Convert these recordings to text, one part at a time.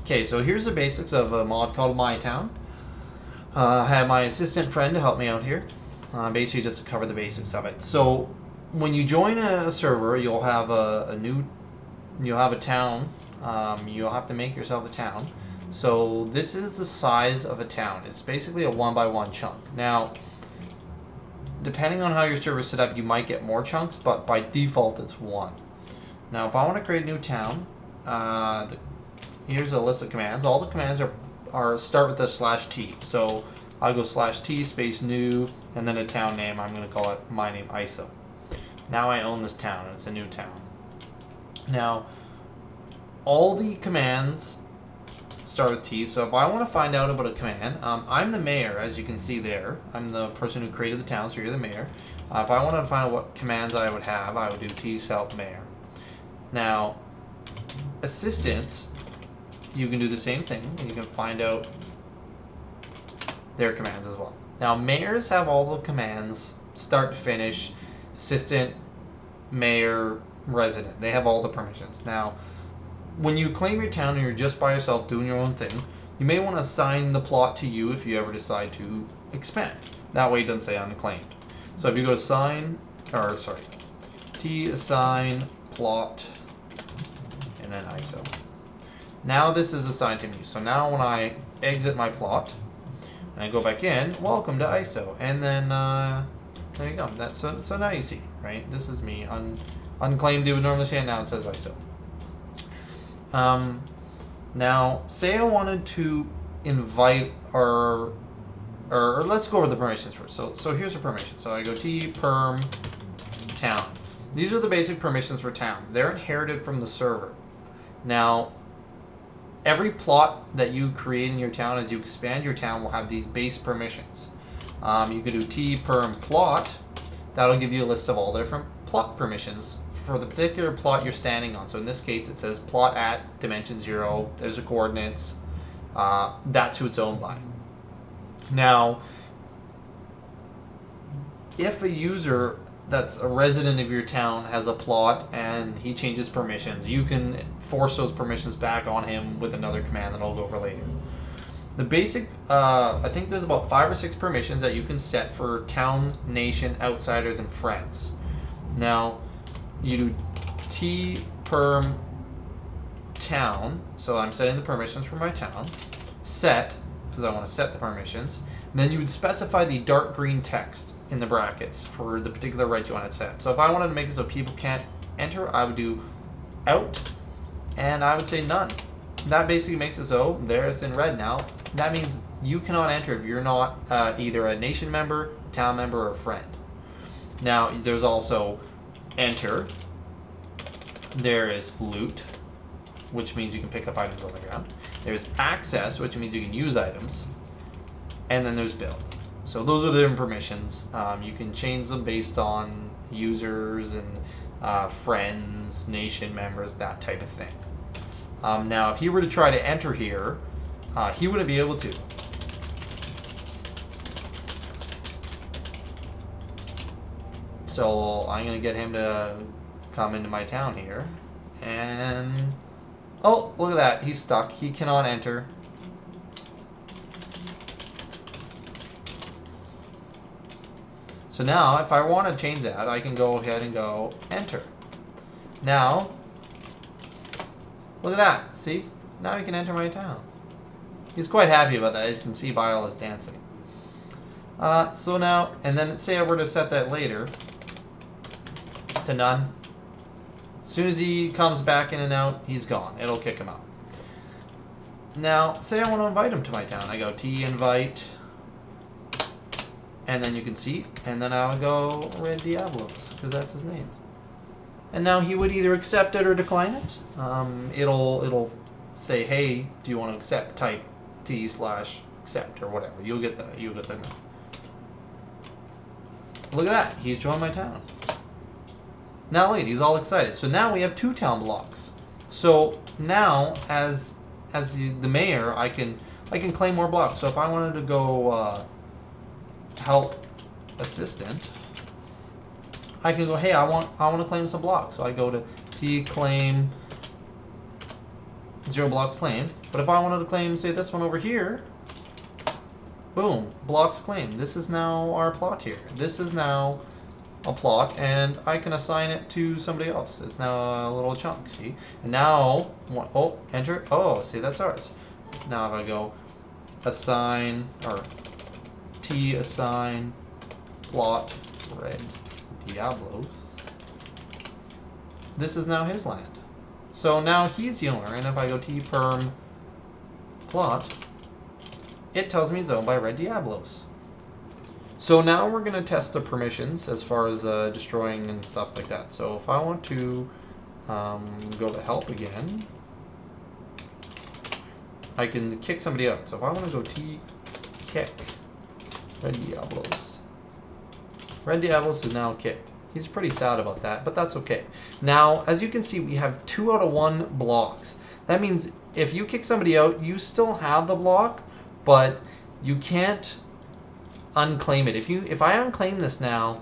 Okay, so here's the basics of a mod called My Town. I had my assistant friend to help me out here, basically just to cover the basics of it. So when you join a server, you'll have you'll have a town. You'll have to make yourself a town. So this is the size of a town. It's basically a 1x1 chunk. Now, depending on how your server is set up, you might get more chunks, but by default it's 1. Now, if I want to create a new town, here's a list of commands. All the commands are start with a /t. So I'll go /t space new and then a town name. I'm going to call it my name ISO. Now I own this town and it's a new town. Now all the commands start with T. So if I want to find out about a command, I'm the mayor, as you can see there. I'm the person who created the town, so you're the mayor. If I wanted to find out what commands I would have, I would do T help mayor. Now assistants, you can do the same thing and you can find out their commands as well. Now mayors have all the commands start to finish, assistant, mayor, resident. They have all the permissions. Now when you claim your town and you're just by yourself doing your own thing, you may want to assign the plot to you if you ever decide to expand. That way it doesn't say unclaimed. So if you go T assign plot and then ISO. Now this is assigned to me. So now when I exit my plot and I go back in, welcome to ISO. And then there you go. So now you see, right? This is me. Unclaimed, it would normally say, and now it says ISO. Now say I wanted to invite or let's go over the permissions first. So here's the permission. So I go T perm town. These are the basic permissions for towns. They're inherited from the server. Now every plot that you create in your town, as you expand your town, will have these base permissions. You could do T perm plot. That'll give you a list of all the different plot permissions for the particular plot you're standing on. So in this case, it says plot at dimension 0. There's the coordinates. That's who it's owned by. Now, if a user that's a resident of your town has a plot and he changes permissions, you can force those permissions back on him with another command that I'll go over later. The basic, I think there's about 5 or 6 permissions that you can set for town, nation, outsiders, and friends. Now, you do T perm town, so I'm setting the permissions for my town, set, because I want to set the permissions, and then you would specify the dark green text in the brackets for the particular right you want it set. So if I wanted to make it so people can't enter, I would do out, and I would say none. That basically makes it so, there it's in red now, that means you cannot enter if you're not either a nation member, a town member, or a friend. Now there's also enter, there is loot, which means you can pick up items on the ground. There's access, which means you can use items, and then there's build. So those are the different permissions. You can change them based on users and friends, nation members, that type of thing. Now if he were to try to enter here, he wouldn't be able to. So I'm going to get him to come into my town here. And oh, look at that. He's stuck. He cannot enter. So now if I want to change that, I can go ahead and go enter. Now, look at that. See? Now he can enter my town. He's quite happy about that, as you can see by all his dancing. So now, and then say I were to set that later to none. As soon as he comes back in and out, he's gone. It'll kick him out. Now, say I want to invite him to my town. I go T invite, and then you can see, and then I would go Red Diablos, because that's his name. And now he would either accept it or decline it. It'll say, hey, do you want to accept? Type T/accept or whatever. You'll get the Look at that. He's joined my town. Now look, he's all excited. So now we have 2 town blocks. So now as the mayor, I can claim more blocks. So if I wanted to go help assistant, I can go, hey, I want to claim some blocks. So I go to T claim 0 blocks claimed. But if I wanted to claim, say, this one over here, boom, blocks claimed. This is now our plot here. This is now a plot, and I can assign it to somebody else. It's now a little chunk, see? And now, oh, enter. Oh, see, that's ours. Now if I go assign, or T assign plot red Diablos, this is now his land. So now he's the owner, and if I go T perm plot, it tells me it's owned by Red Diablos. So now we're going to test the permissions as far as destroying and stuff like that. So if I want to go to help again, I can kick somebody out. So if I want to go T kick Red Diablos, Red Diablos is now kicked. He's pretty sad about that, but that's okay. Now, as you can see, we have 2 out of 1 blocks. That means if you kick somebody out, you still have the block, but you can't unclaim it. If I unclaim this now,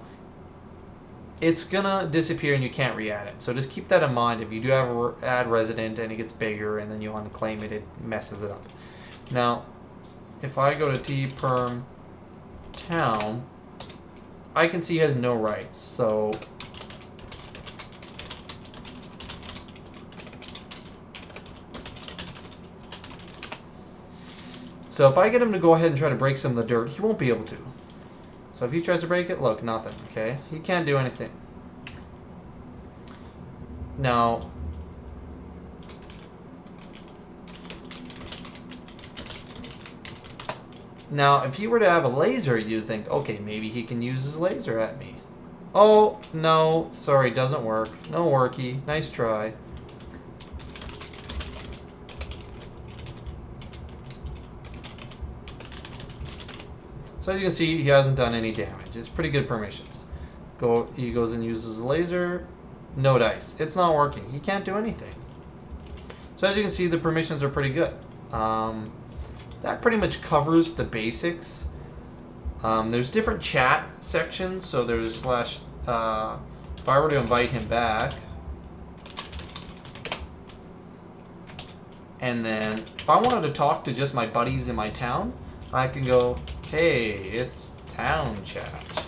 it's gonna disappear and you can't re-add it. So just keep that in mind. If you do have a add resident and it gets bigger and then you unclaim it, it messes it up. Now, if I go to T perm town, I can see he has no rights. So if I get him to go ahead and try to break some of the dirt, he won't be able to. So if he tries to break it, look, nothing, okay? He can't do anything. Now, if he were to have a laser, you'd think, okay, maybe he can use his laser at me. Oh, no, sorry, doesn't work. No worky, nice try. So as you can see, he hasn't done any damage. It's pretty good permissions. He goes and uses a laser. No dice. It's not working. He can't do anything. So as you can see, the permissions are pretty good. That pretty much covers the basics. There's different chat sections. So there's slash, if I were to invite him back, and then if I wanted to talk to just my buddies in my town, I can go, hey, it's town chat.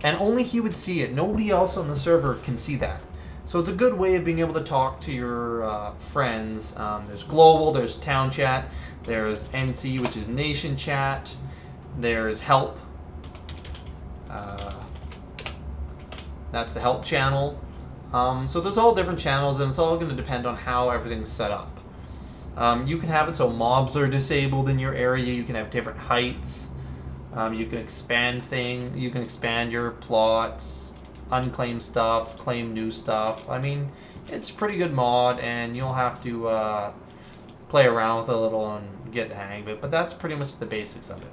And only he would see it. Nobody else on the server can see that. So it's a good way of being able to talk to your friends. There's global, there's town chat, there's NC, which is nation chat, there's help. That's the help channel. So there's all different channels, and it's all going to depend on how everything's set up. You can have it so mobs are disabled in your area. You can have different heights. You can expand things. You can expand your plots, unclaim stuff, claim new stuff. I mean, it's a pretty good mod, and you'll have to play around with it a little and get the hang of it. But that's pretty much the basics of it.